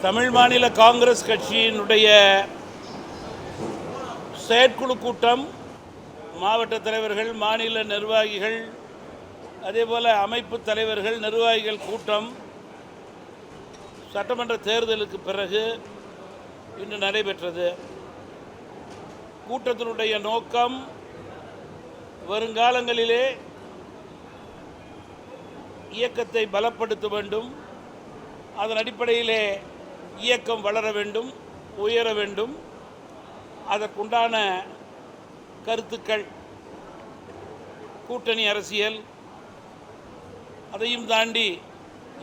தமிழ் மாநில காங்கிரஸ் கட்சியினுடைய செயற்குழு கூட்டம், மாவட்ட தலைவர்கள், மாநில நிர்வாகிகள், அதேபோல் அமைப்பு தலைவர்கள், நிர்வாகிகள் கூட்டம் சட்டமன்ற தேர்தலுக்கு பிறகு இன்று நடைபெற்றது. கூட்டத்தினுடைய நோக்கம் வருங்காலங்களிலே இயக்கத்தை பலப்படுத்த வேண்டும், அதன் அடிப்படையிலே இயக்கம் வளர வேண்டும், உயர வேண்டும், அதற்குண்டான கருத்துக்கள், கூட்டணி அரசியல், அதையும் தாண்டி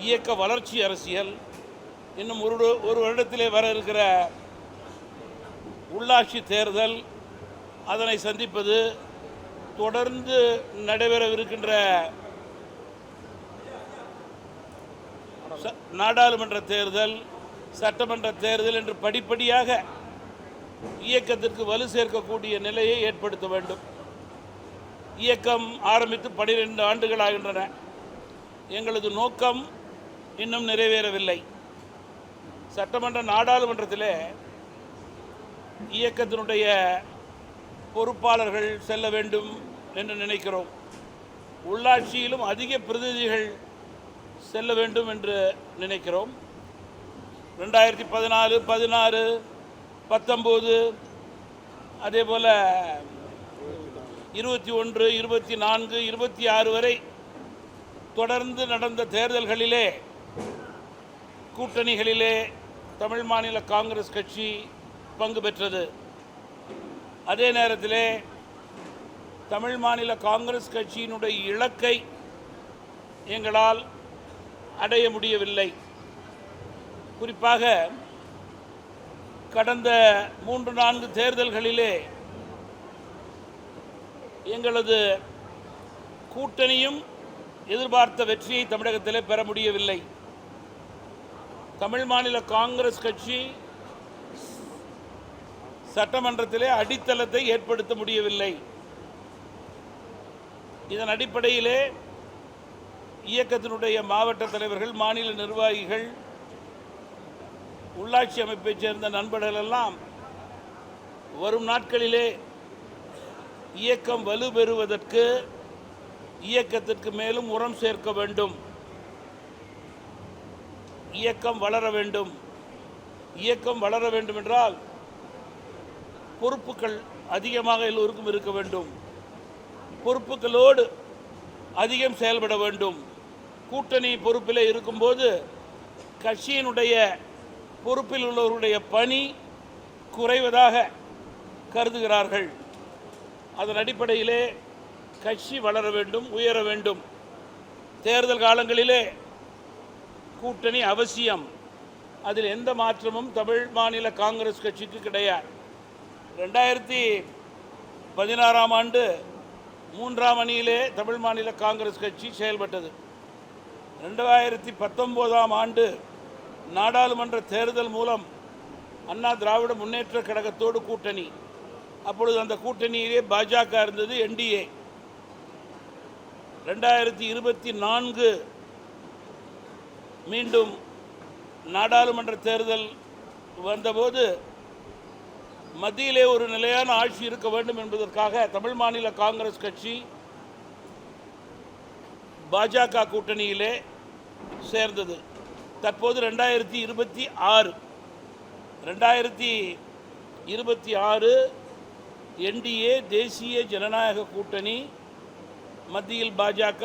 இயக்க வளர்ச்சி அரசியல், இன்னும் ஒரு வருடத்திலே வர இருக்கிற உள்ளாட்சி தேர்தல், அதனை சந்திப்பது, தொடர்ந்து நடைபெறவிருக்கின்ற நாடாளுமன்ற தேர்தல், சட்டமன்ற தேர்தல் என்று படிப்படியாக இயக்கத்திற்கு வலு சேர்க்கக்கூடிய நிலையை ஏற்படுத்த வேண்டும். இயக்கம் ஆரம்பித்து 12 ஆண்டுகளாகின்றன. எங்களது நோக்கம் இன்னும் நிறைவேறவில்லை. சட்டமன்ற நாடாளுமன்றத்திலே இயக்கத்தினுடைய பொறுப்பாளர்கள் செல்ல வேண்டும் என்று நினைக்கிறோம். உள்ளாட்சியிலும் அதிக பிரதிநிதிகள் செல்ல வேண்டும் என்று நினைக்கிறோம். 2014, 16, 19, அதேபோல் 21, 24, 26 வரை தொடர்ந்து நடந்த தேர்தல்களிலே கூட்டணிகளிலே தமிழ் மாநில காங்கிரஸ் கட்சி பங்கு பெற்றது. அதே நேரத்திலே தமிழ் மாநில காங்கிரஸ் கட்சியினுடைய இலக்கை எங்களால் அடைய முடியவில்லை. குறிப்பாக கடந்த 3-4 தேர்தல்களிலே எங்களது கூட்டணியும் எதிர்பார்த்த வெற்றியை தமிழகத்திலே பெற முடியவில்லை. தமிழ் மாநில காங்கிரஸ் கட்சி சட்டமன்றத்திலே அடித்தளத்தை ஏற்படுத்த முடியவில்லை. இதன் அடிப்படையிலே இயக்கத்தினுடைய மாவட்ட தலைவர்கள், மாநில நிர்வாகிகள், உள்ளாட்சி அமைப்பைச் சேர்ந்த நண்பர்கள் எல்லாம் வரும் நாட்களிலே இயக்கம் வலுப்பெறுவதற்கு இயக்கத்திற்கு மேலும் உரம் சேர்க்க வேண்டும், இயக்கம் வளர வேண்டும். இயக்கம் வளர வேண்டும் என்றால் பொறுப்புகள் அதிகமாக எல்லோருக்கும் இருக்க வேண்டும். பொறுப்புகளோடு அதிகம் செயல்பட வேண்டும். கூட்டணி பொறுப்பில் இருக்கும்போது கட்சியினுடைய பொறுப்பில் உள்ளவருடைய பணி குறைவதாக கருதுகிறார்கள். அதன் அடிப்படையிலே கட்சி வளர வேண்டும், உயர வேண்டும். தேர்தல் காலங்களிலே கூட்டணி அவசியம். அதில் எந்த மாற்றமும் தமிழ் மாநில காங்கிரஸ் கட்சிக்கு கிடையாது. 2016ஆம் ஆண்டு 3ஆம் அணியிலே தமிழ் மாநில காங்கிரஸ் கட்சி செயல்பட்டது. 2019ஆம் ஆண்டு நாடாளுமன்ற தேர்தல் மூலம் அண்ணா திராவிட முன்னேற்ற கழகத்தோடு கூட்டணி. அப்பொழுது அந்த கூட்டணியிலே பாஜக இருந்தது, என்டிஏ. 2024 மீண்டும் நாடாளுமன்ற தேர்தல் வந்தபோது மத்தியிலே ஒரு நிலையான ஆட்சி இருக்க வேண்டும் என்பதற்காக தமிழ் மாநில காங்கிரஸ் கட்சி பாஜக கூட்டணியிலே சேர்ந்தது. தற்போது 2026 என்டிஏ தேசிய ஜனநாயக கூட்டணி, மத்தியில் பாஜக,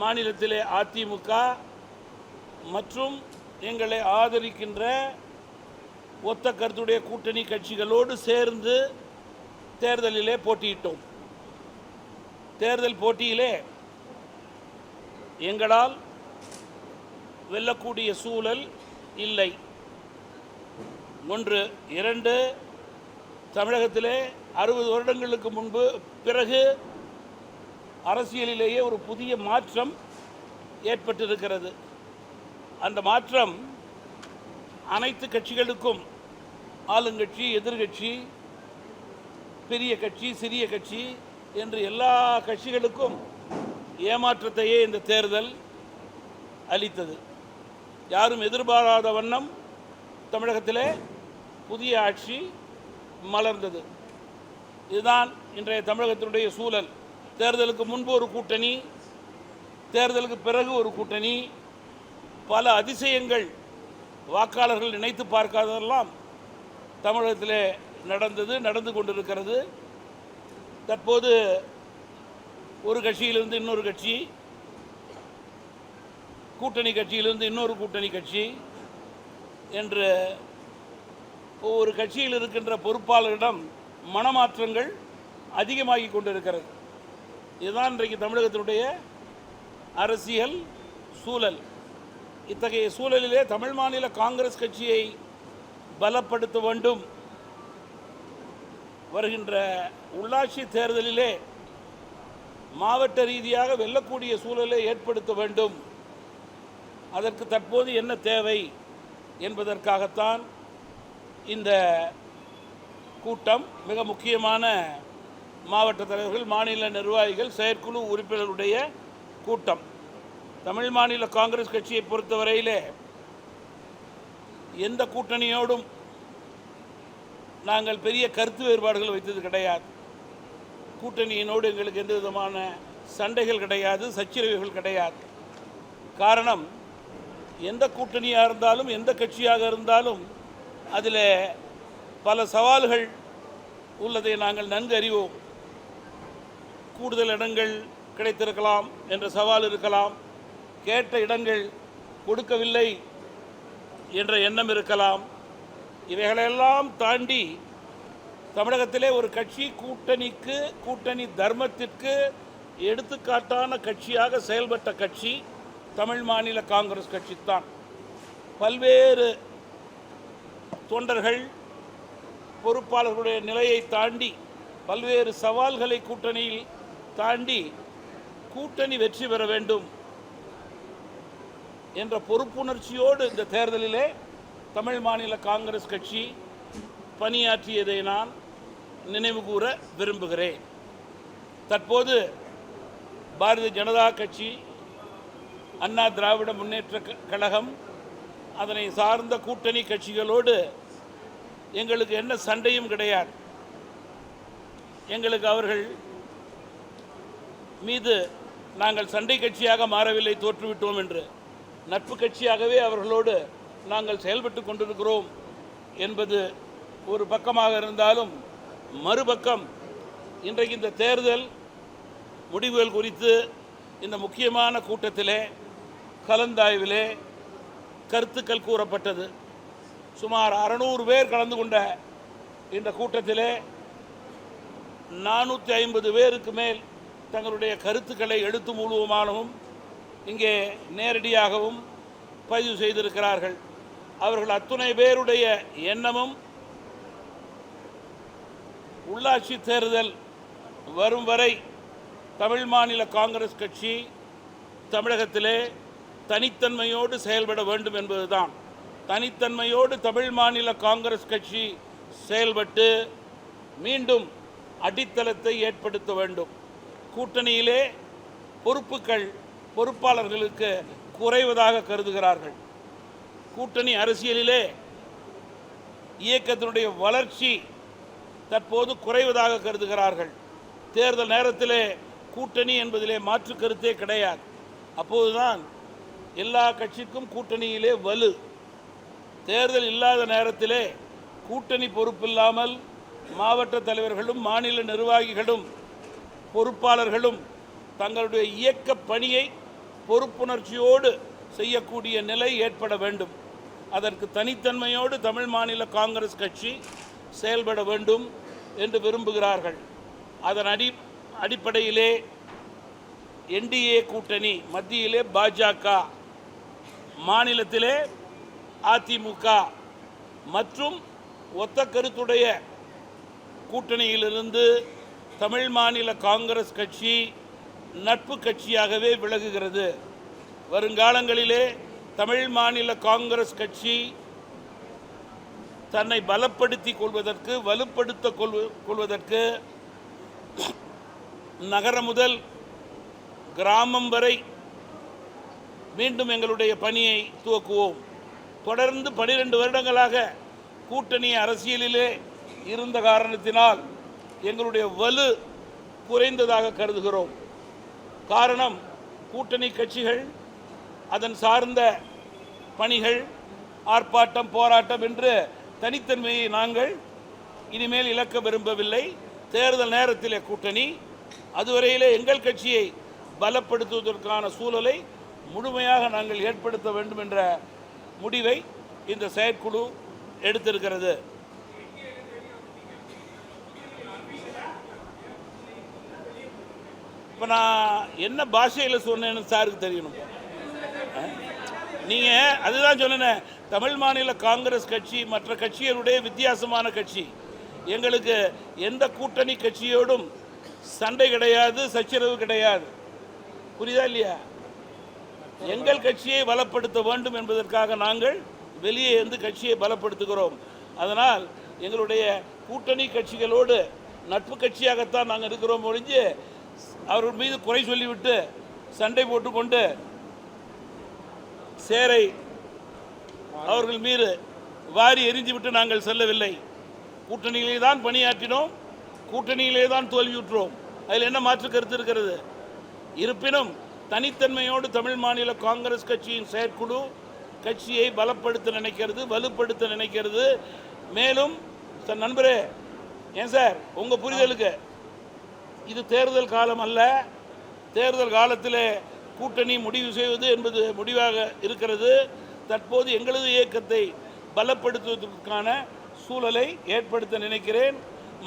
மாநிலத்திலே அதிமுக மற்றும் எங்களை ஆதரிக்கின்ற ஒத்த கருத்துடைய கூட்டணி கட்சிகளோடு சேர்ந்து தேர்தலிலே போட்டியிட்டோம். தேர்தல் போட்டியிலே எங்களால் வெல்லக்கூடிய சூழல் இல்லை. 1, 2, தமிழகத்திலே 60 வருடங்களுக்கு முன்பு பிறகு அரசியலிலேயே ஒரு புதிய மாற்றம் ஏற்பட்டிருக்கிறது. அந்த மாற்றம் அனைத்து கட்சிகளுக்கும், ஆளுங்கட்சி, எதிர்கட்சி, பெரிய கட்சி, சிறிய கட்சி என்று எல்லா கட்சிகளுக்கும் ஏமாற்றத்தையே இந்த தேர்தல் அளித்தது. யாரும் எதிர்பாராத வண்ணம் தமிழகத்திலே புதிய ஆட்சி மலர்ந்தது. இதுதான் இன்றைய தமிழகத்தினுடைய சூழல். தேர்தலுக்கு முன்பு ஒரு கூட்டணி, தேர்தலுக்கு பிறகு ஒரு கூட்டணி, பல அதிசயங்கள் வாக்காளர்கள் நினைத்து பார்க்காததெல்லாம் தமிழகத்திலே நடந்து கொண்டிருக்கிறது. தற்போது ஒரு கட்சியிலிருந்து இன்னொரு கட்சி, கூட்டணி கட்சியிலிருந்து இன்னொரு கூட்டணி கட்சி என்று ஒவ்வொரு கட்சியில் இருக்கின்ற பொறுப்பாளரிடம் மனமாற்றங்கள் அதிகமாகி கொண்டிருக்கிறது. இதுதான் இன்றைக்கு தமிழகத்தினுடைய அரசியல் சூழல். இத்தகைய சூழலிலே தமிழ் மாநில காங்கிரஸ் கட்சியை பலப்படுத்த வேண்டும். வருகின்ற உள்ளாட்சி தேர்தலிலே மாவட்ட ரீதியாக வெல்லக்கூடிய சூழலை ஏற்படுத்த வேண்டும். அதற்கு தற்போது என்ன தேவை என்பதற்காகத்தான் இந்த கூட்டம். மிக முக்கியமான மாவட்ட தலைவர்கள், மாநில நிர்வாகிகள், செயற்குழு உறுப்பினர்களுடைய கூட்டம். தமிழ் மாநில காங்கிரஸ் கட்சியை பொறுத்தவரையிலே எந்த கூட்டணியோடும் நாங்கள் பெரிய கருத்து வேறுபாடுகள் வைத்தது கிடையாது. கூட்டணியினோடு எங்களுக்கு எந்த விதமான சண்டைகள் கிடையாது, சச்சரவுகள் கிடையாது. காரணம், எந்த கூட்டணியாக இருந்தாலும் எந்த கட்சியாக இருந்தாலும் அதில் பல சவால்கள் உள்ளதை நாங்கள் நன்கு அறிவோம். கூடுதல் இடங்கள் கிடைத்திருக்கலாம் என்ற சவால் இருக்கலாம், கேட்ட இடங்கள் கொடுக்கவில்லை என்ற எண்ணம் இருக்கலாம். இவைகளெல்லாம் தாண்டி தமிழகத்திலே ஒரு கட்சி கூட்டணி தர்மத்திற்கு எடுத்துக்காட்டான கட்சியாக செயல்பட்ட கட்சி தமிழ் மாநில காங்கிரஸ் கட்சி தான். பல்வேறு தொண்டர்கள், பொறுப்பாளர்களுடைய நிலையை தாண்டி பல்வேறு சவால்களை கூட்டணியில் தாண்டி கூட்டணி வெற்றி பெற வேண்டும் என்ற பொறுப்புணர்ச்சியோடு இந்த தேர்தலிலே தமிழ் மாநில காங்கிரஸ் கட்சி பணியாற்றியதை நான் நினைவு கூற விரும்புகிறேன். தற்போது பாரதிய ஜனதா கட்சி, அண்ணா திராவிட முன்னேற்ற கழகம், அதனை சார்ந்த கூட்டணி கட்சிகளோடு எங்களுக்கு என்ன சண்டையும் கிடையாது. எங்களுக்கு அவர்கள் மீது நாங்கள் சண்டை கட்சியாக மாறவில்லை, தோற்றுவிட்டோம் என்று. நட்பு கட்சியாகவே அவர்களோடு நாங்கள் செயல்பட்டு கொண்டிருக்கிறோம் என்பது ஒரு பக்கமாக இருந்தாலும், மறுபக்கம் இன்றைக்கு இந்த தேர்தல் முடிவுகள் குறித்து இந்த முக்கியமான கூட்டத்திலே, கலந்தாய்விலே கருத்துக்கள் கூறப்பட்டது. சுமார் 600 பேர் கலந்து கொண்ட இந்த கூட்டத்திலே 450 பேருக்கு மேல் தங்களுடைய கருத்துக்களை எழுத்து மூலமாகவும் இங்கே நேரடியாகவும் பதிவு செய்திருக்கிறார்கள். அவர்கள் அத்துணை பேருடைய எண்ணமும் உள்ளாட்சி தேர்தல் வரும் வரை தமிழ் மாநில காங்கிரஸ் கட்சி தமிழகத்திலே தனித்தன்மையோடு செயல்பட வேண்டும் என்பதுதான். தனித்தன்மையோடு தமிழ் மாநில காங்கிரஸ் கட்சி செயல்பட்டு மீண்டும் அடித்தளத்தை ஏற்படுத்த வேண்டும். கூட்டணியிலே பொறுப்பாளர்களுக்கு குறைவதாக கருதுகிறார்கள். கூட்டணி அரசியலிலே இயக்கத்தினுடைய வளர்ச்சி தற்போது குறைவதாக கருதுகிறார்கள். தேர்தல் நேரத்திலே கூட்டணி என்பதிலே மாற்று கருத்தே கிடையாது. அப்போதுதான் எல்லா கட்சிக்கும் கூட்டணியிலே வலு. தேர்தல் இல்லாத நேரத்திலே கூட்டணி பொறுப்பில்லாமல் மாவட்ட தலைவர்களும் மாநில நிர்வாகிகளும் பொறுப்பாளர்களும் தங்களுடைய இயக்க பணியை பொறுப்புணர்ச்சியோடு செய்யக்கூடிய நிலை ஏற்பட வேண்டும். அதற்கு தனித்தன்மையோடு தமிழ் மாநில காங்கிரஸ் கட்சி செயல்பட வேண்டும் என்று விரும்புகிறார்கள். அதன் அடிப்படையிலே என்டிஏ கூட்டணி, மத்தியிலே பாஜக, மாநிலத்திலே அதிமுக மற்றும் ஒத்த கருத்துடைய கூட்டணியிலிருந்து தமிழ் மாநில காங்கிரஸ் கட்சி நட்பு கட்சியாகவே விலகுகிறது. வருங்காலங்களிலே தமிழ் மாநில காங்கிரஸ் கட்சி தன்னை பலப்படுத்திக் கொள்வதற்கு, வலுப்படுத்திக் கொள்வதற்கு நகரம் முதல் கிராமம் வரை மீண்டும் எங்களுடைய பணியை துவக்குவோம். தொடர்ந்து 12 வருடங்களாக கூட்டணி அரசியலிலே இருந்த காரணத்தினால் எங்களுடைய வலு குறைந்ததாக கருதுகிறோம். காரணம், கூட்டணி கட்சிகள் அதன் சார்ந்த பணிகள், ஆர்ப்பாட்டம், போராட்டம் என்று தனித்தன்மையை நாங்கள் இனிமேல் இழக்க விரும்பவில்லை. தேர்தல் நேரத்திலே கூட்டணி, அதுவரையிலே எங்கள் கட்சியை பலப்படுத்துவதற்கான சூழலை முழுமையாக நாங்கள் ஏற்படுத்த வேண்டும் என்ற முடிவை இந்த செயற்குழு எடுத்திருக்கிறது. இப்போ நான் என்ன பாஷையில் சொன்னேன்னு சாருக்கு தெரியணும். நீங்கள் அதுதான் சொன்னேன், தமிழ் மாநில காங்கிரஸ் கட்சி மற்ற கட்சிகளுடைய வித்தியாசமான கட்சி. எங்களுக்கு எந்த கூட்டணி கட்சியோடும் சண்டை கிடையாது, சச்சரவு கிடையாது. புரியுதா இல்லையா? எங்கள் கட்சியை பலப்படுத்த வேண்டும் என்பதற்காக நாங்கள் வெளியே இருந்து கட்சியை பலப்படுத்துகிறோம். அதனால் எங்களுடைய கூட்டணி கட்சிகளோடு நட்பு கட்சியாகத்தான் நாங்கள் இருக்கிறோம் ஒழிஞ்சு அவர்கள் மீது குறை சொல்லிவிட்டு சண்டை போட்டுக்கொண்டு சேரை அவர்கள் மீது வாரி எரிந்துவிட்டு நாங்கள் செல்லவில்லை. கூட்டணியிலே தான் பணியாற்றினோம், கூட்டணியிலே தான் தோல்வியுற்றோம். அதில் என்ன மாற்று கருத்து இருக்கிறது? இருப்பினும் தனித்தன்மையோடு தமிழ் மாநில காங்கிரஸ் கட்சியின் செயற்குழு கட்சியை பலப்படுத்த நினைக்கிறது, வலுப்படுத்த நினைக்கிறது. மேலும் சார், நண்பரே, ஏன் சார் உங்கள் புரிதலுக்கு இது தேர்தல் காலம் அல்ல. தேர்தல் காலத்தில் கூட்டணி முடிவு செய்வது என்பது முடிவாக இருக்கிறது. தற்போது எங்களது இயக்கத்தை பலப்படுத்துவதற்கான சூழலை ஏற்படுத்த நினைக்கிறேன்.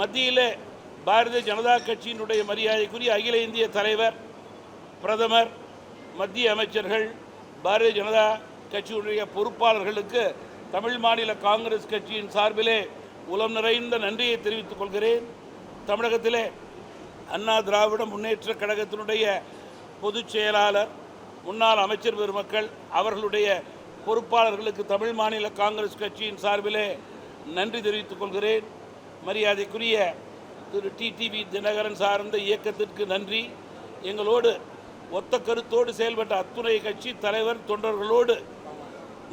மத்தியில் பாரதிய ஜனதா கட்சியினுடைய மரியாதைக்குரிய அகில இந்திய தலைவர், பிரதமர், மத்திய அமைச்சர்கள், பாரதிய ஜனதா கட்சியுடைய பொறுப்பாளர்களுக்கு தமிழ் மாநில காங்கிரஸ் கட்சியின் சார்பிலே உளம் நிறைந்த நன்றியை தெரிவித்துக் கொள்கிறேன். தமிழகத்திலே அண்ணா திராவிட முன்னேற்ற கழகத்தினுடைய பொதுச் செயலாளர், முன்னாள் அமைச்சர் பெருமக்கள், அவர்களுடைய பொறுப்பாளர்களுக்கு தமிழ் மாநில காங்கிரஸ் கட்சியின் சார்பிலே நன்றி தெரிவித்துக் கொள்கிறேன். மரியாதைக்குரிய திரு டிடிவி தினகரன் சார்ந்த இயக்கத்திற்கு நன்றி. எங்களோடு ஒத்த கருத்தோடு செயல்பட்ட அத்துணை கட்சி தலைவர் தொண்டர்களோடு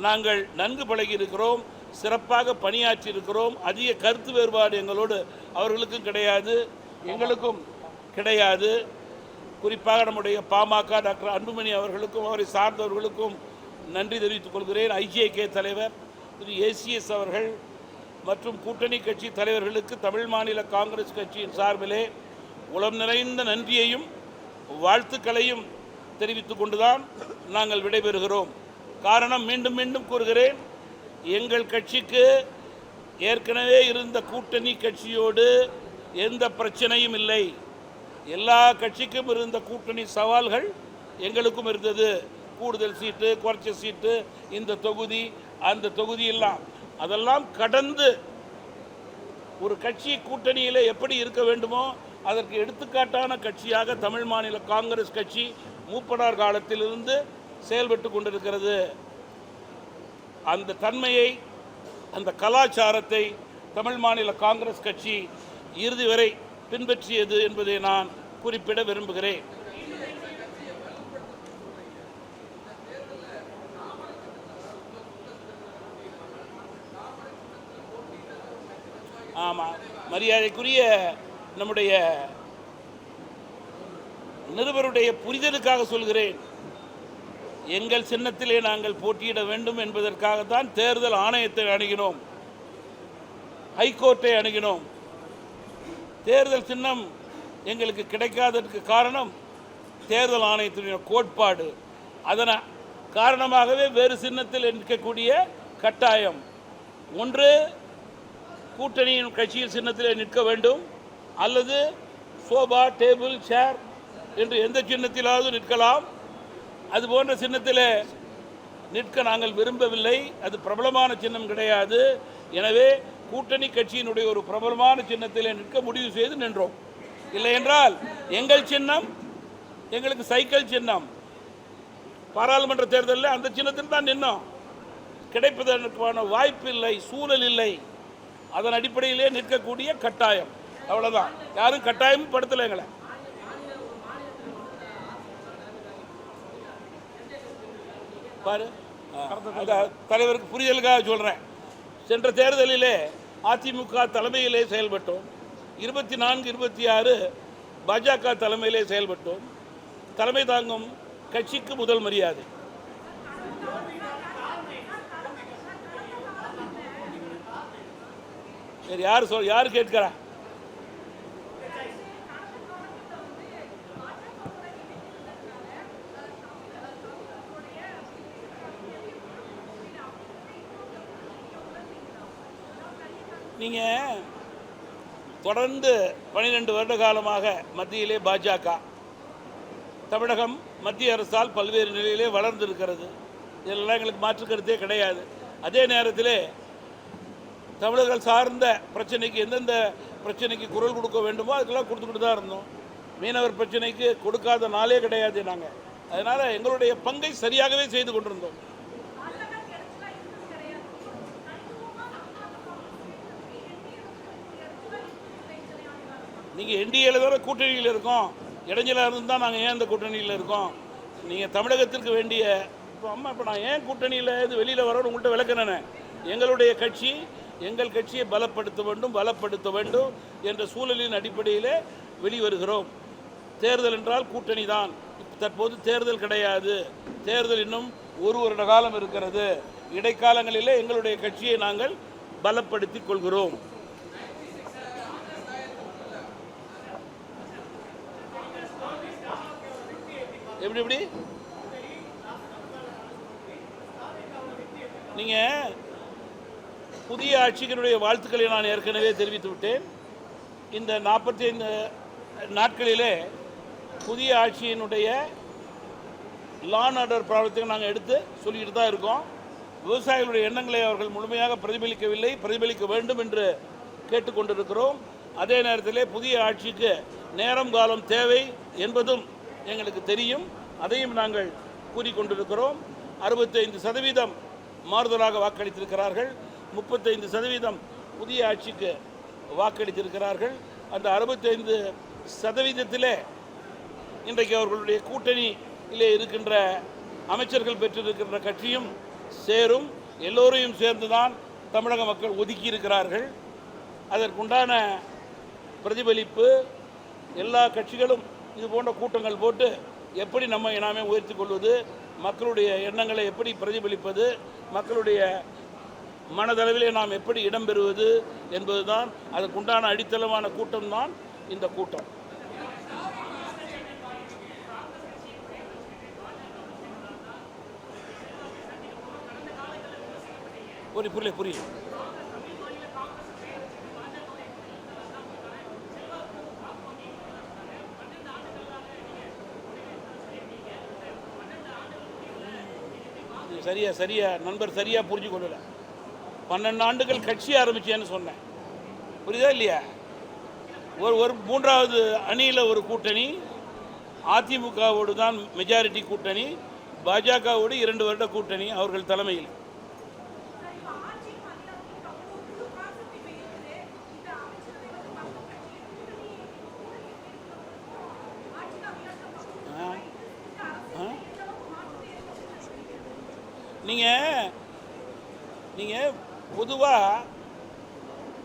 நாங்கள் நன்கு பழகி இருக்கிறோம், சிறப்பாக பணியாற்றி இருக்கிறோம். அதிக கருத்து வேறுபாடு எங்களோடு அவர்களுக்கும் கிடையாது, எங்களுக்கும் கிடையாது. குறிப்பாக நம்முடைய பாமக டாக்டர் அன்புமணி அவர்களுக்கும் அவரை சார்ந்தவர்களுக்கும் நன்றி தெரிவித்துக் கொள்கிறேன். ஐஜேகே தலைவர் திரு ஏசிஎஸ் அவர்கள் மற்றும் கூட்டணி கட்சி தலைவர்களுக்கு தமிழ் மாநில காங்கிரஸ் கட்சியின் சார்பிலே உளம் நிறைந்த நன்றியையும் வாழ்த்துக்களையும் தெரிவித்துக் கொண்டுதான் நாங்கள் விடைபெறுகிறோம். காரணம், மீண்டும் மீண்டும் கூறுகிறேன், எங்கள் கட்சிக்கு ஏற்கனவே இருந்த கூட்டணி கட்சியோடு எந்த பிரச்சனையும் இல்லை. எல்லா கட்சிக்கும் இருந்த கூட்டணி சவால்கள் எங்களுக்கும் இருந்தது. கூடுதல் சீட்டு, குறைச்ச சீட்டு, இந்த தொகுதி, அந்த தொகுதி எல்லாம், அதெல்லாம் கடந்து ஒரு கட்சி கூட்டணியில் எப்படி இருக்க வேண்டுமோ அதற்கு எடுத்துக்காட்டான கட்சியாக தமிழ் மாநில காங்கிரஸ் கட்சி மூப்பனார் காலத்திலிருந்து செயல்பட்டு கொண்டிருக்கிறது. அந்த தன்மையை, அந்த கலாச்சாரத்தை தமிழ் மாநில காங்கிரஸ் கட்சி இறுதி வரை பின்பற்றியது என்பதை நான் குறிப்பிட விரும்புகிறேன். ஆமாம், மரியாதைக்குரிய நம்முடைய நிருபருடைய புரிதலுக்காக சொல்கிறேன். எங்கள் சின்னத்திலே நாங்கள் போட்டியிட வேண்டும் என்பதற்காகத்தான் தேர்தல் ஆணையத்தை அணுகினோம், ஹைகோர்ட்டை அணுகினோம். தேர்தல் சின்னம் எங்களுக்கு கிடைக்காததற்கு காரணம் தேர்தல் ஆணையத்தினுடைய கோட்பாடு. அதன் காரணமாகவே வேறு சின்னத்தில் நிற்கக்கூடிய கட்டாயம். ஒன்று கூட்டணியின் கட்சியின் சின்னத்தில் நிற்க வேண்டும், அல்லது சோபா, டேபிள், சேர் என்று எந்த சின்னத்திலாவது நிற்கலாம். அதுபோன்ற சின்னத்தில் நிற்க நாங்கள் விரும்பவில்லை. அது பிரபலமான சின்னம் கிடையாது. எனவே கூட்டணி கட்சியினுடைய ஒரு பிரபலமான சின்னத்தில் நிற்க முடிவு செய்து நின்றோம். இல்லை என்றால் எங்கள் சின்னம் எங்களுக்கு சைக்கிள் சின்னம். பாராளுமன்ற தேர்தலில் அந்த சின்னத்தில் தான் நின்னோம். கிடைப்பதற்கான வாய்ப்பு இல்லை, சூழல் இல்லை. அதன் அடிப்படையிலே நிற்கக்கூடிய கட்டாயம், அவ்வளோதான். யாரும் கட்டாயமும் படுத்தலை எங்களை. பாரு, தலைவருக்கு புரிதலுக்காக சொல்கிறேன். சென்ற தேர்தலிலே அதிமுக தலைமையிலே செயல்பட்டோம். 24, 26 பாஜக தலைமையிலே செயல்பட்டோம். தலைமை தாங்கும் கட்சிக்கு முதல் மரியாதை. யார் கேட்கிறா? நீங்கள் தொடர்ந்து 12 வருட காலமாக மத்தியிலே பாஜக, தமிழகம் மத்திய அரசால் பல்வேறு நிலையிலே வளர்ந்திருக்கிறது. இதெல்லாம் எங்களுக்கு மாற்று கருத்தே கிடையாது. அதே நேரத்தில் தமிழர்கள் சார்ந்த பிரச்சனைக்கு எந்தெந்த பிரச்சனைக்கு குரல் கொடுக்க வேண்டுமோ அதுக்கெல்லாம் கொடுத்துக்கிட்டு தான் இருந்தோம். மீனவர் பிரச்சனைக்கு கொடுக்காத நாளே கிடையாது நாங்கள். அதனால் எங்களுடைய பங்கை சரியாகவே செய்து கொண்டிருந்தோம். நீங்கள் என்டிஏல தானே கூட்டணியில் இருக்கோம். இடைஞ்சலாக இருந்து தான் நாங்கள் ஏன் இந்த கூட்டணியில் இருக்கோம்? நீங்கள் தமிழகத்திற்கு வேண்டிய இப்போ நான் ஏன் கூட்டணியில் இது வெளியில் வரணும்னு உங்கள்கிட்ட விளக்குறேனே. எங்களுடைய கட்சி எங்கள் கட்சியை பலப்படுத்த வேண்டும் என்ற சூழலின் அடிப்படையில் வெளிவருகிறோம். தேர்தல் என்றால் கூட்டணி தான். தற்போது தேர்தல் கிடையாது. தேர்தல் இன்னும் 1 வருட காலம் இருக்கிறது. இடைக்காலங்களிலே எங்களுடைய கட்சியை நாங்கள் பலப்படுத்திக் கொள்கிறோம். எப்படி நீங்கள் புதிய ஆட்சியினுடைய வாழ்த்துக்களை நான் ஏற்கனவே தெரிவித்து விட்டேன். இந்த 45 நாட்களிலே புதிய ஆட்சியினுடைய லா அண்ட் ஆர்டர் ப்ராப்ளத்தை நாங்கள் எடுத்து சொல்லிக்கிட்டு தான் இருக்கோம். விவசாயிகளுடைய எண்ணங்களை அவர்கள் முழுமையாக பிரதிபலிக்க வேண்டும் என்று கேட்டுக்கொண்டிருக்கிறோம். அதே நேரத்தில் புதிய ஆட்சிக்கு நேரம் காலம் தேவை என்பதும் எங்களுக்கு தெரியும். அதையும் நாங்கள் கூறிக்கொண்டிருக்கிறோம். 65% மாறுதலாக வாக்களித்திருக்கிறார்கள். 35% புதிய ஆட்சிக்கு வாக்களித்திருக்கிறார்கள். அந்த 65%த்திலே இன்றைக்கு அவர்களுடைய கூட்டணியிலே இருக்கின்ற அமைச்சர்கள் பெற்றிருக்கின்ற கட்சியும் சேரும். எல்லோரையும் சேர்ந்துதான் தமிழக மக்கள் ஒதுக்கி இருக்கிறார்கள். அதற்குண்டான பிரதிபலிப்பு எல்லா கட்சிகளும் இது போன்ற கூட்டங்கள் போட்டு எப்படி நம்ம நாமே உயர்த்தி கொள்வது, மக்களுடைய எண்ணங்களை எப்படி பிரதிபலிப்பது, மக்களுடைய மனதளவிலே நாம் எப்படி இடம்பெறுவது என்பதுதான் அதற்குண்டான அடித்தளமான கூட்டம்தான் இந்த கூட்டம். புரியும். சரியா நண்பர் சரியா புரிஞ்சு கொள்ளல. 12 ஆண்டுகள் கட்சி ஆரம்பிச்சேன்னு சொன்னேன். புரியுதா இல்லையா? ஒரு 3வது அணியில் ஒரு கூட்டணி, அதிமுகவோடு தான் மெஜாரிட்டி கூட்டணி, பாஜகவோடு 2 வருட கூட்டணி அவர்கள் தலைமையில். நீங்கள் பொதுவாக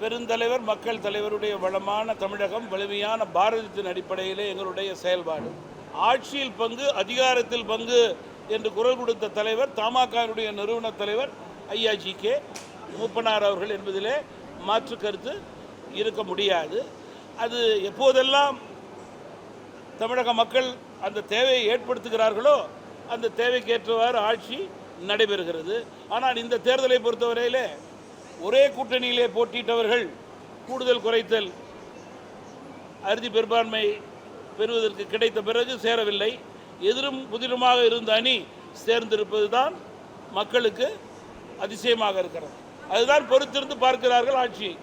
பெருந்தலைவர் மக்கள் தலைவருடைய வளமான தமிழகம், வலிமையான பாரதத்தின் அடிப்படையிலே எங்களுடைய செயல்பாடு. ஆட்சியில் பங்கு, அதிகாரத்தில் பங்கு என்று குரல் கொடுத்த தலைவர் தமாகவுடைய நிறுவன தலைவர் ஐயா ஜி.கே. மூப்பனார் அவர்கள் என்பதிலே மாற்று கருத்து இருக்க முடியாது. அது எப்போதெல்லாம் தமிழக மக்கள் அந்த தேவையை ஏற்படுத்துகிறார்களோ அந்த தேவைக்கேற்றவாறு ஆட்சி நடைபெறுகிறது. ஆனால் இந்த தேர்தலை பொறுத்தவரையிலே ஒரே கூட்டணியிலே போட்டியிட்டவர்கள் கூடுதல் குறைத்தல் அறுதி பெரும்பான்மை பெறுவதற்கு கிடைத்த பிறகு சேரவில்லை. எதிரும் புதிருமாக இருந்த அணி சேர்ந்திருப்பது தான் மக்களுக்கு அதிசயமாக இருக்கிறது. அதுதான் பொறுத்திருந்து பார்க்கிறார்கள் ஆட்சியை.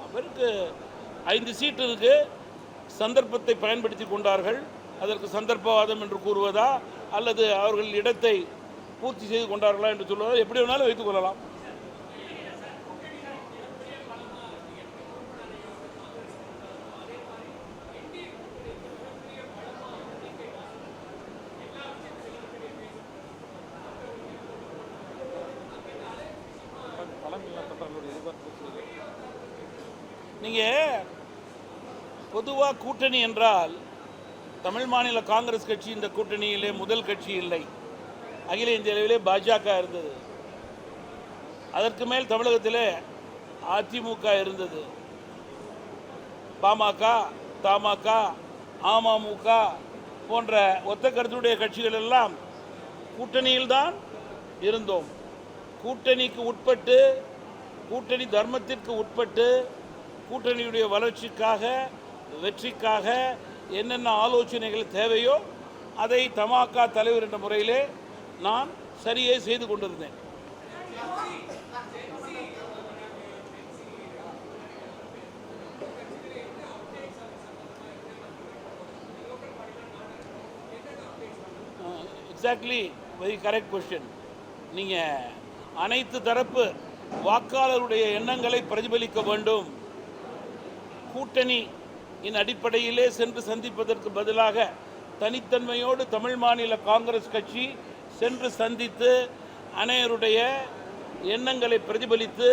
அவருக்கு 5 சீட்டு இருக்கு. சந்தர்ப்பத்தை பயன்படுத்தி கொண்டார்கள். அதற்கு சந்தர்ப்பவாதம் என்று கூறுவதா அல்லது அவர்கள் இடத்தை பூர்த்தி செய்து கொண்டார்களா என்று சொல்வதா எப்படி வேணாலும் வைத்துக் கொள்ளலாம். நீங்கள் பொதுவாக கூட்டணி என்றால் தமிழ் மாநில காங்கிரஸ் கட்சி இந்த கூட்டணியிலே முதல் கட்சி இல்லை. அகில இந்திய அளவிலே பாஜக இருந்தது. அதற்கு மேல் தமிழகத்திலே அதிமுக இருந்தது. பாமக, தமாக, அமமுக போன்ற ஒத்த கருத்துடைய கட்சிகள் எல்லாம் கூட்டணியில்தான் இருந்தோம். கூட்டணிக்கு உட்பட்டு, கூட்டணி தர்மத்திற்கு உட்பட்டு, கூட்டணியுடைய வளர்ச்சிக்காக, வெற்றிக்காக என்னென்ன ஆலோசனைகள் தேவையோ அதை தமாக தலைவர் என்ற முறையிலே நான் சரியே செய்து கொண்டிருந்தேன். Exactly, very correct question. நீங்கள் அனைத்து தரப்பு வாக்காளருடைய எண்ணங்களை பிரதிபலிக்க வேண்டும். கூட்டணியின் அடிப்படையிலே சென்று சந்திப்பதற்கு பதிலாக தனித்தன்மையோடு தமிழ் மாநில காங்கிரஸ் கட்சி சென்று சந்தித்து அனைவருடைய எண்ணங்களை பிரதிபலித்து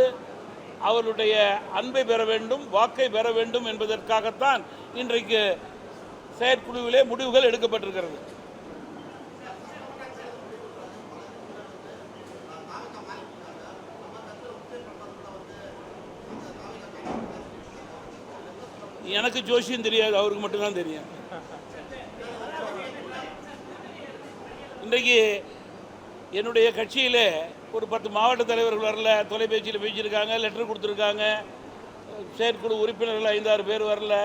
அவருடைய அன்பை பெற வேண்டும், வாக்கை பெற வேண்டும் என்பதற்காகத்தான் இன்றைக்கு செயற்குழுவிலே முடிவுகள் எடுக்கப்பட்டிருக்கிறது. எனக்கு ஜோசியம் தெரியாது, அவருக்கு மட்டும்தான் தெரியும். இன்றைக்கு என்னுடைய கட்சியிலே ஒரு 10 மாவட்ட தலைவர்கள் வரல, தொலைபேசியில் பேசியிருக்காங்க, லெட்டர் கொடுத்துருக்காங்க. செயற்குழு உறுப்பினர்கள் 5-6 பேர் வரல.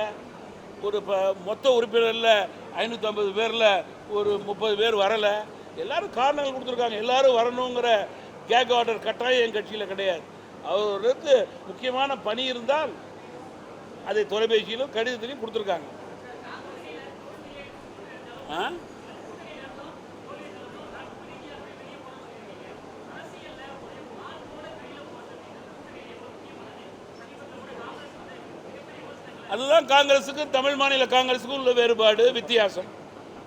ஒரு மொத்த உறுப்பினரில் 550 பேரில் ஒரு 30 பேர் வரலை. எல்லோரும் காரணங்கள் கொடுத்துருக்காங்க. எல்லோரும் வரணுங்கிற கேக் ஆர்டர் கட்டாயம் என் கட்சியில் கிடையாது. அவருக்கு முக்கியமான பணி இருந்தால் அதை தொலைபேசியிலும் கடிதத்திலையும் கொடுத்துருக்காங்க. அதுதான் காங்கிரஸுக்கும் தமிழ் மாநில காங்கிரஸுக்கும் உள்ள வேறுபாடு, வித்தியாசம்.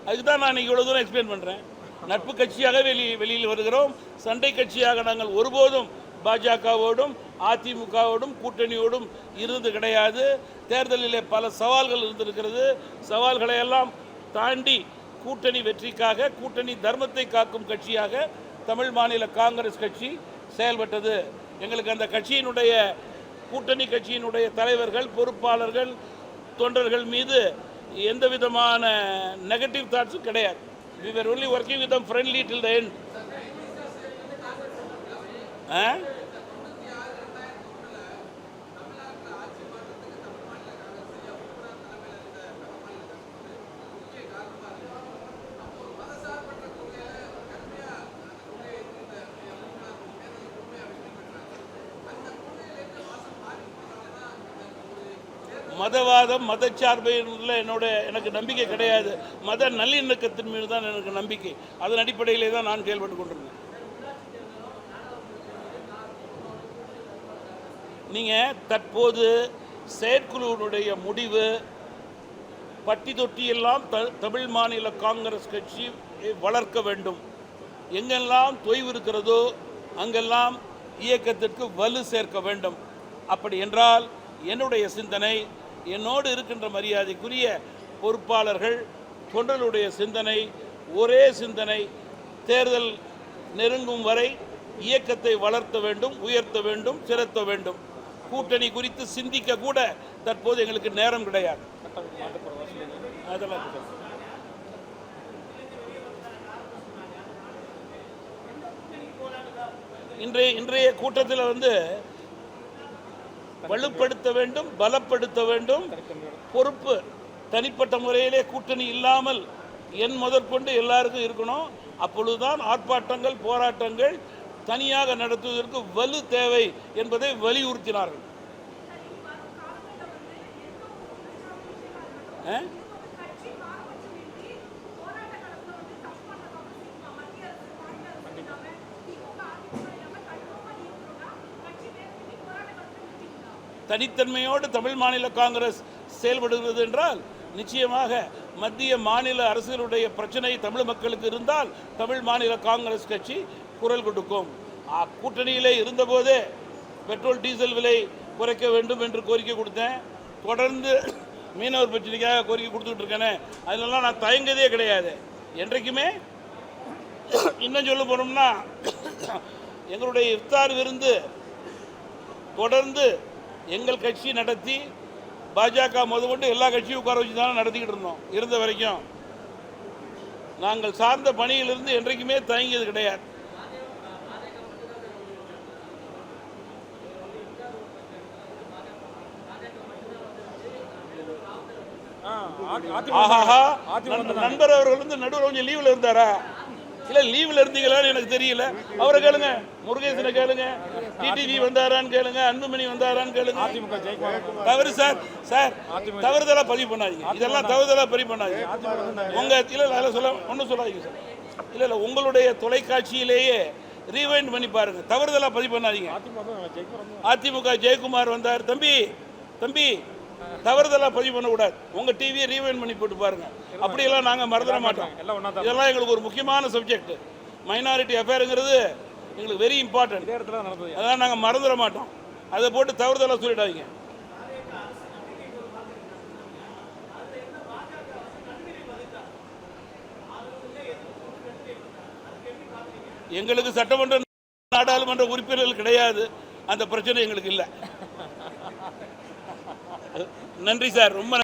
அதுக்கு தான் நான் இவ்வளோ தூரம் எக்ஸ்பிளைன் பண்ணுறேன். நட்பு கட்சியாக வெளியில் வருகிறோம். சண்டை கட்சியாக நாங்கள் ஒருபோதும் பாஜகவோடும் அதிமுகவோடும் கூட்டணியோடும் இருந்து கிடையாது. தேர்தலிலே பல சவால்கள் இருந்திருக்கிறது. சவால்களை எல்லாம் தாண்டி கூட்டணி வெற்றிக்காக, கூட்டணி தர்மத்தை காக்கும் கட்சியாக தமிழ் மாநில காங்கிரஸ் கட்சி செயல்பட்டது. எங்களுக்கு அந்த கட்சியினுடைய, கூட்டணி கட்சியினுடைய தலைவர்கள், பொறுப்பாளர்கள், தொண்டர்கள் மீது எந்த விதமான நெகட்டிவ் தாட்ஸும் கிடையாது. We were only working with them friendly till the end. மதவாதம், மதச்சார்பையில் எனக்கு நம்பிக்கை கிடையாது. மத நல்லிணக்கத்தின் மீது தான் எனக்கு நம்பிக்கை. அதன் அடிப்படையிலே தான் நான் செயல்பட்டு கொண்டிருந்தேன். நீங்கள் தற்போது செயற்குழுவினுடைய முடிவு பட்டி தொட்டியெல்லாம் தமிழ் மாநில காங்கிரஸ் கட்சி வளர்க்க வேண்டும். எங்கெல்லாம் தொய்வு இருக்கிறதோ அங்கெல்லாம் இயக்கத்திற்கு வலு சேர்க்க வேண்டும். அப்படி என்றால் என்னுடைய சிந்தனை, என்னோடு இருக்கின்ற மரியாதைக்குரிய பொறுப்பாளர்கள், தொண்டர்களுடைய சிந்தனை ஒரே சிந்தனை. தேர்தல் நெருங்கும் வரை இயக்கத்தை வளர்த்த வேண்டும், உயர்த்த வேண்டும், சிறத்த வேண்டும். கூட்டணி குறித்து சிந்திக்க கூட தற்போது எங்களுக்கு நேரம் கிடையாது. அதெல்லாம் இன்றைய கூட்டத்தில் வலுப்படுத்த வேண்டும், பலப்படுத்த வேண்டும். பொறுப்பு தனிப்பட்ட முறையிலே கூட்டணி இல்லாமல் என் முதற்கொண்டு எல்லாருக்கும் இருக்கணும். அப்பொழுதுதான் ஆர்ப்பாட்டங்கள், போராட்டங்கள் தனியாக நடத்துவதற்கு வலு தேவை என்பதை வலியுறுத்தினார்கள். தனித்தன்மையோடு தமிழ் மாநில காங்கிரஸ் செயல்படுகிறது என்றால் நிச்சயமாக மத்திய மாநில அரசுகளுடைய பிரச்சனை தமிழ் மக்களுக்கு இருந்தால் தமிழ் மாநில காங்கிரஸ் கட்சி குரல் கொடுக்கும். கூட்டணியிலே இருந்தபோதே பெட்ரோல் டீசல் விலை குறைக்க வேண்டும் என்று கோரிக்கை கொடுத்தேன். தொடர்ந்து மீனவர் பிரச்சனைக்காக கோரிக்கை கொடுத்துக்கிட்டு இருக்கேனே, அதிலெல்லாம் நான் தயங்கதே கிடையாது. என்றைக்குமே இன்னும் சொல்ல போனோம்னா எங்களுடைய இஃப்தார் விருந்து தொடர்ந்து எங்கள் கட்சி நடத்தி பாஜக முதற்கொண்டு எல்லா கட்சியும் உட்கார வச்சு தானே நடத்திக்கிட்டு இருந்தோம். இருந்த வரைக்கும் நாங்கள் சார்ந்த பணியிலிருந்து என்றைக்குமே தயங்கியது கிடையாது. நண்பர் அவர்கள் வந்து நடுவில் கொஞ்சம் லீவில் இருந்தாரா? இல்லை லீவில் இருந்தீங்களான்னு எனக்கு தெரியல. அவரை கேளுங்க, முருகேசனை கேளுங்க, டிடிவி வந்தாரான்னு கேளுங்க, அன்புமணி வந்தாரான்னு கேளுங்க. தவறு சார், சார் தவறுதலாக பதிவு பண்ணாதீங்க. இதெல்லாம் தவறுதலாக பதிவு பண்ணாதீங்க. உங்கள் இல்லை அதில் சொல்ல ஒன்றும் சொல்லாதீங்க சார். இல்லை இல்லை உங்களுடைய தொலைக்காட்சியிலேயே ரீவைண்ட் பண்ணி பாருங்கள். தவறுதலாக பதிவு பண்ணாதீங்க. அதிமுக ஜெயக்குமார் வந்தார். தம்பி தம்பி தவறுதலாக பதிவு பண்ணக்கூடாது. உங்கள் டிவியை ரீவைண்ட் பண்ணி போட்டு பாருங்கள். அப்படியெல்லாம் நாங்கள் மறந்துட மாட்டோம். இதெல்லாம் எங்களுக்கு ஒரு முக்கியமான சப்ஜெக்ட். மைனாரிட்டி அஃபேருங்கிறது எங்களுக்கு வெரி இம்பார்ட்டன்ட். அதான் நாங்கள் மறந்துட மாட்டோம். அதை போட்டு தவறுதலாக சொல்லிடாதீங்க. எங்களுக்கு சட்டமன்ற நாடாளுமன்ற உறுப்பினர்கள் கிடையாது. அந்த பிரச்சனை எங்களுக்கு இல்லை. நன்றி சார், ரொம்ப